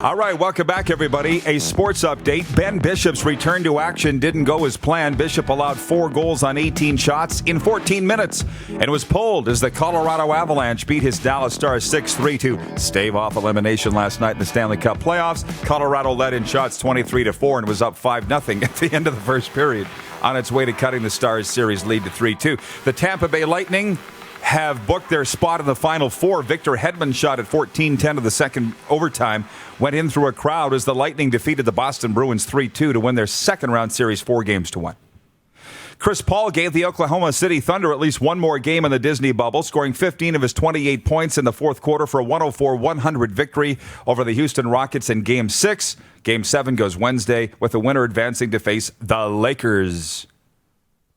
All right, welcome back, everybody. A sports update. Ben Bishop's return to action didn't go as planned. Bishop allowed 4 goals on 18 shots in 14 minutes and was pulled as the Colorado Avalanche beat his Dallas Stars 6-3 to stave off elimination last night in the Stanley Cup playoffs. Colorado led in shots 23-4 and was up 5-0 at the end of the first period on its way to cutting the Stars series lead to 3-2. The Tampa Bay Lightning have booked their spot in the Final Four. Victor Hedman's shot at 14:10 of the second overtime went in through a crowd as the Lightning defeated the Boston Bruins 3-2 to win their second round series 4-1. Chris Paul gave the Oklahoma City Thunder at least one more game in the Disney bubble, scoring 15 of his 28 points in the fourth quarter for a 104-100 victory over the Houston Rockets in Game 6. Game 7 goes Wednesday, with the winner advancing to face the Lakers.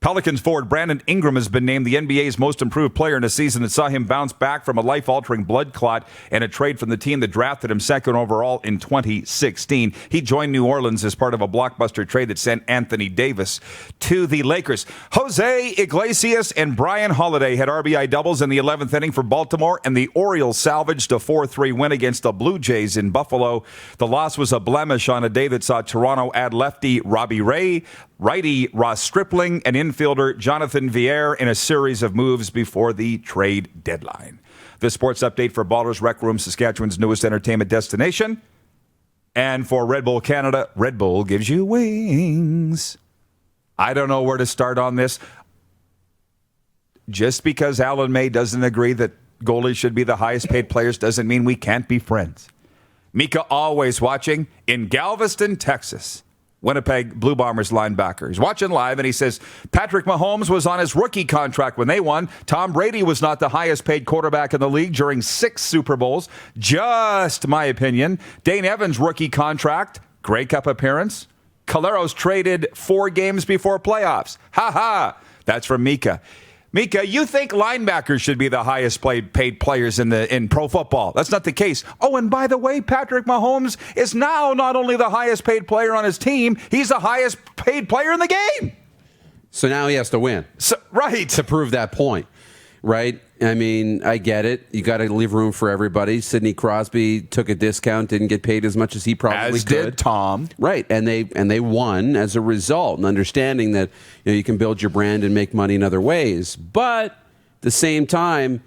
Pelicans forward Brandon Ingram has been named the NBA's most improved player in a season that saw him bounce back from a life-altering blood clot and a trade from the team that drafted him second overall in 2016. He joined New Orleans as part of a blockbuster trade that sent Anthony Davis to the Lakers. Jose Iglesias and Brian Holiday had RBI doubles in the 11th inning for Baltimore, and the Orioles salvaged a 4-3 win against the Blue Jays in Buffalo. The loss was a blemish on a day that saw Toronto add lefty Robbie Ray, righty Ross Stripling, and infielder Jonathan Villar in a series of moves before the trade deadline. The sports update for Ballers Rec Room, Saskatchewan's newest entertainment destination. And for Red Bull Canada, Red Bull gives you wings. I don't know where to start on this. Just because Alan May doesn't agree that goalies should be the highest paid players doesn't mean we can't be friends. Mika always watching in Galveston, Texas. Winnipeg Blue Bombers linebacker. He's watching live, and he says Patrick Mahomes was on his rookie contract when they won. Tom Brady was not the highest paid quarterback in the league during 6 Super Bowls. Just my opinion. Dane Evans' rookie contract, Grey Cup appearance. Caleros traded 4 games before playoffs. Ha. That's from Mika. Mika, you think linebackers should be the highest paid players in pro football. That's not the case. Oh, and by the way, Patrick Mahomes is now not only the highest paid player on his team, he's the highest paid player in the game. So now he has to win. Right. To prove that point, right? I mean, I get it. You got to leave room for everybody. Sidney Crosby took a discount, didn't get paid as much as he probably as could. Did Tom. Right, and they won as a result, and understanding that you can build your brand and make money in other ways. But at the same time,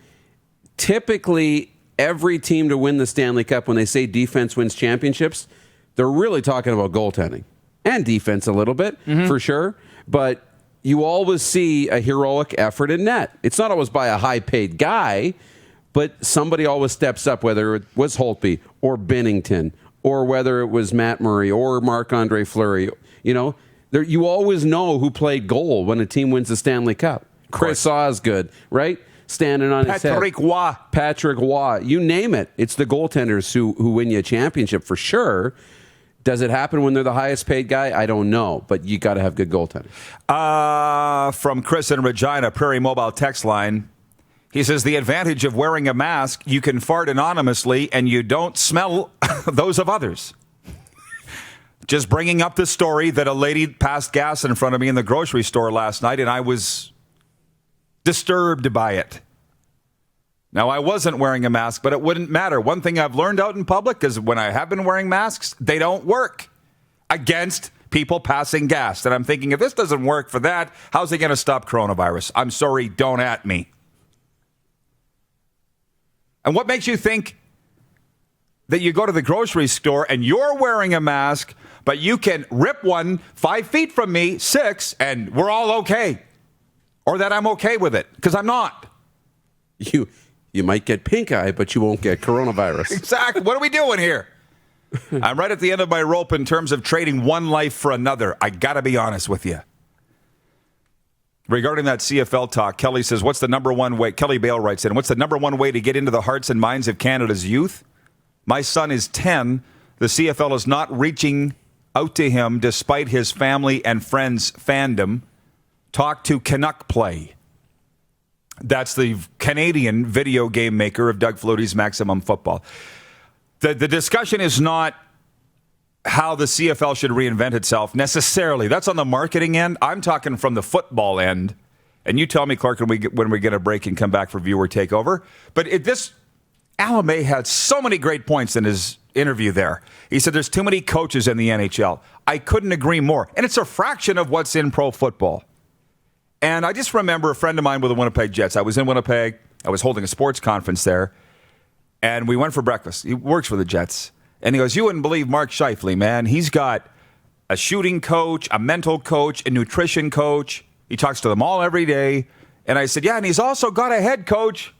typically every team to win the Stanley Cup, when they say defense wins championships, they're really talking about goaltending and defense a little bit, for sure. But you always see a heroic effort in net. It's not always by a high-paid guy, but somebody always steps up, whether it was Holtby or Binnington or whether it was Matt Murray or Marc-Andre Fleury. You always know who played goal when a team wins the Stanley Cup. Chris Osgood, right? Standing on his head. Patrick Waugh. You name it. It's the goaltenders who win you a championship for sure. Does it happen when they're the highest paid guy? I don't know, but you got to have good goaltending. From Chris in Regina, Prairie Mobile text line. He says, the advantage of wearing a mask, you can fart anonymously and you don't smell those of others. Just bringing up the story that a lady passed gas in front of me in the grocery store last night, and I was disturbed by it. Now, I wasn't wearing a mask, but it wouldn't matter. One thing I've learned out in public is when I have been wearing masks, they don't work against people passing gas. And I'm thinking, if this doesn't work for that, how's it going to stop coronavirus? I'm sorry, don't at me. And what makes you think that you go to the grocery store and you're wearing a mask, but you can rip one 5 feet from me, 6, and we're all okay? Or that I'm okay with it, because I'm not. You might get pink eye, but you won't get coronavirus. Exactly. What are we doing here? I'm right at the end of my rope in terms of trading one life for another. I got to be honest with you. Regarding that CFL talk, Kelly says, what's the number one way? Kelly Bale writes in, what's the number one way to get into the hearts and minds of Canada's youth? My son is 10. The CFL is not reaching out to him despite his family and friends' fandom. Talk to Canuck Play. That's the Canadian video game maker of Doug Flutie's Maximum Football. The discussion is not how the CFL should reinvent itself necessarily. That's on the marketing end. I'm talking from the football end. And you tell me, Clark, when we get a break and come back for viewer takeover. But Alan May had so many great points in his interview there. He said there's too many coaches in the NHL. I couldn't agree more. And it's a fraction of what's in pro football. And I just remember a friend of mine with the Winnipeg Jets. I was in Winnipeg. I was holding a sports conference there. And we went for breakfast. He works for the Jets. And he goes, you wouldn't believe Mark Scheifele, man. He's got a shooting coach, a mental coach, a nutrition coach. He talks to them all every day. And I said, yeah, and he's also got a head coach,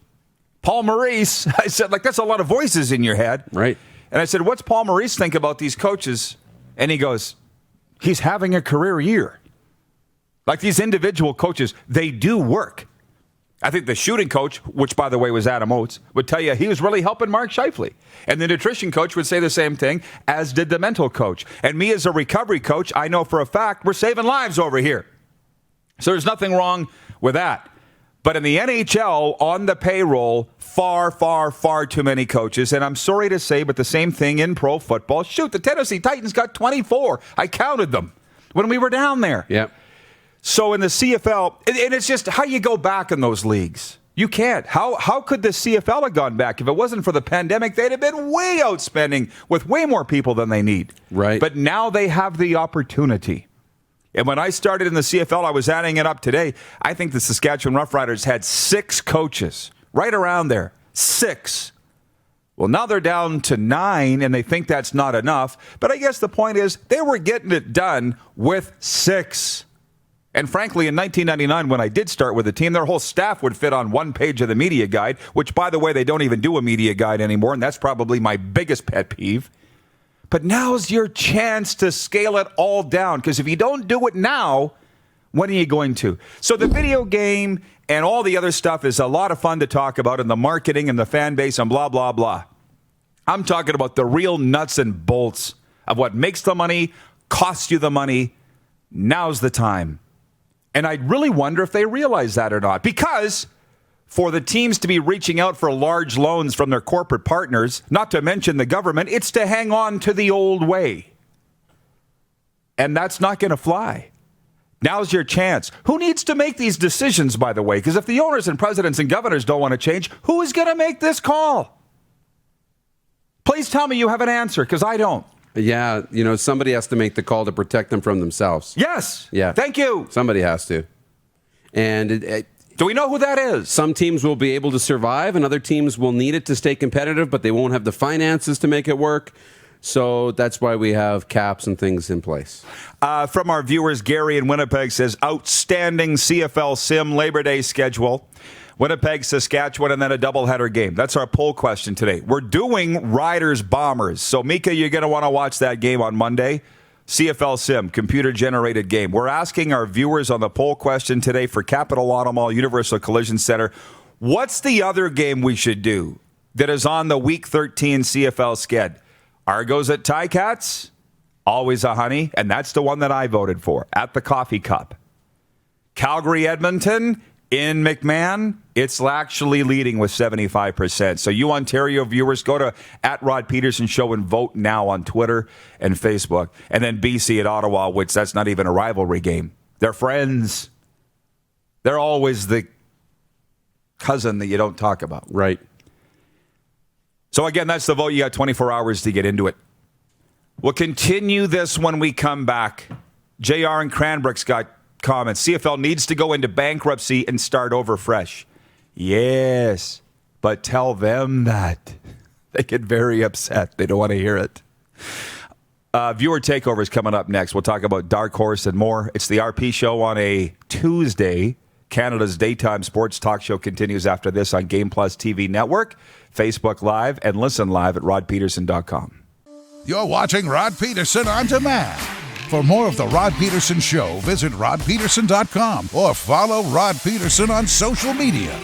Paul Maurice. I said, like, that's a lot of voices in your head. Right. And I said, what's Paul Maurice think about these coaches? And he goes, he's having a career year. Like these individual coaches, they do work. I think the shooting coach, which, by the way, was Adam Oates, would tell you he was really helping Mark Scheifele. And the nutrition coach would say the same thing, as did the mental coach. And me as a recovery coach, I know for a fact we're saving lives over here. So there's nothing wrong with that. But in the NHL, on the payroll, far, far, far too many coaches. And I'm sorry to say, but the same thing in pro football. Shoot, the Tennessee Titans got 24. I counted them when we were down there. Yeah. So in the CFL, and it's just how you go back in those leagues. You can't. How could the CFL have gone back? If it wasn't for the pandemic, they'd have been way outspending with way more people than they need. Right. But now they have the opportunity. And when I started in the CFL, I was adding it up today. I think the Saskatchewan Roughriders had 6 coaches, right around there. 6. Well, now they're down to 9, and they think that's not enough. But I guess the point is they were getting it done with 6. And frankly, in 1999, when I did start with the team, their whole staff would fit on one page of the media guide, which, by the way, they don't even do a media guide anymore, and that's probably my biggest pet peeve. But now's your chance to scale it all down, because if you don't do it now, when are you going to? So the video game and all the other stuff is a lot of fun to talk about, and the marketing and the fan base and blah, blah, blah. I'm talking about the real nuts and bolts of what makes the money, costs you the money. Now's the time. And I really wonder if they realize that or not. Because for the teams to be reaching out for large loans from their corporate partners, not to mention the government, it's to hang on to the old way. And that's not going to fly. Now's your chance. Who needs to make these decisions, by the way? Because if the owners and presidents and governors don't want to change, who is going to make this call? Please tell me you have an answer, because I don't. Yeah, somebody has to make the call to protect them from themselves. Yes. Yeah. Thank you. Somebody has to. And do we know who that is? Some teams will be able to survive, and other teams will need it to stay competitive, but they won't have the finances to make it work. So that's why we have caps and things in place. From our viewers, Gary in Winnipeg says, outstanding CFL Sim Labor Day schedule. Winnipeg, Saskatchewan, and then a doubleheader game. That's our poll question today. We're doing Riders-Bombers. So, Mika, you're going to want to watch that game on Monday. CFL Sim, computer-generated game. We're asking our viewers on the poll question today for Capital Auto Mall, Universal Collision Center, what's the other game we should do that is on the Week 13 CFL sked? Argos at Ticats, always a honey, and that's the one that I voted for at the Coffee Cup. Calgary-Edmonton, in McMahon, it's actually leading with 75%. So you Ontario viewers, go to @Rod Pedersen Show and vote now on Twitter and Facebook. And then BC at Ottawa, which that's not even a rivalry game. They're friends. They're always the cousin that you don't talk about. Right. So again, that's the vote. You got 24 hours to get into it. We'll continue this when we come back. JR and Cranbrook's got comments. CFL needs to go into bankruptcy and start over fresh. Yes, but tell them that. They get very upset. They don't want to hear it. Viewer takeover is coming up next. We'll talk about Dark Horse and more. It's the RP Show on a Tuesday. Canada's daytime sports talk show continues after this on Game Plus TV Network, Facebook Live, and listen live at rodpeterson.com. You're watching Rod Pedersen On Demand. For more of The Rod Pedersen Show, visit rodpeterson.com or follow Rod Pedersen on social media.